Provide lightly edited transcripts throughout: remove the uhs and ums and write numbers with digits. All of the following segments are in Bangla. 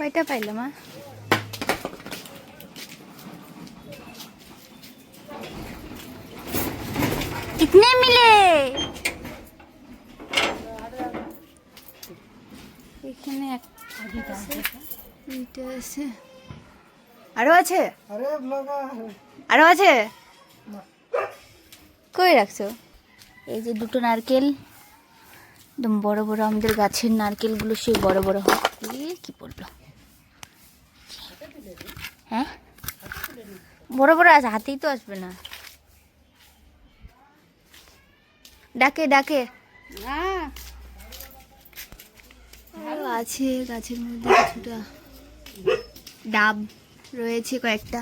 কয়টা পাইলো মা? कितने मिले? এখানে একটা আছে, আরো আছে, আরো আছে। কই রাখছো? এই যে দুটো নারকেল, একদম বড় বড় আমাদের গাছের নারকেলগুলো, সেই বড় বড় হয়। কি বললো? হ্যাঁ বড় বড় আছে, হাতেই তো আসবে না। ডাকে ডাকে আরো আছে গাছের মধ্যে, কিছুটা ডাব রয়েছে, কয়েকটা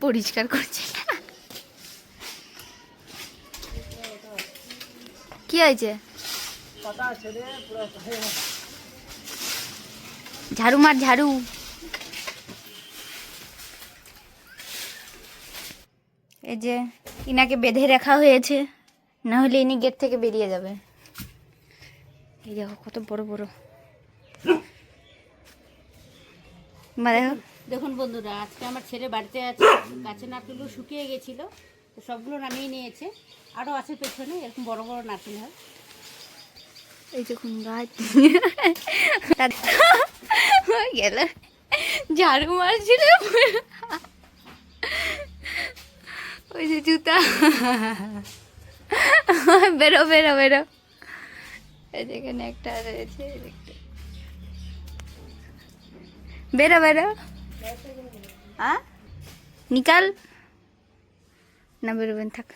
পরিষ্কার করছে। কি হয়েছে? ঝাড়ু মার ঝাড়ু। এই যে ইনাকে বেঁধে রাখা হয়েছে, না হলে ইনি গেট থেকে বেরিয়ে যাবে। এই দেখো কত বড় বড়। দেখুন বন্ধুরা, আজকে আমার ছেলে বাড়িতে আছে, গাছের নারকেলগুলো শুকিয়ে গেছিলো, তো সবগুলো নামিয়ে নিয়েছে। আরও আছে পেছনে, এরকম বড় বড় নারকেল হয়। এই দেখুন গাছ গেল, ঝাড়ু মারছিল, ওই যে জুতা। বেরো বেরো বেরো। এই যেখানে একটা রয়েছে, বেরো বেরো। নিকাল না, বেরোবেন থাক।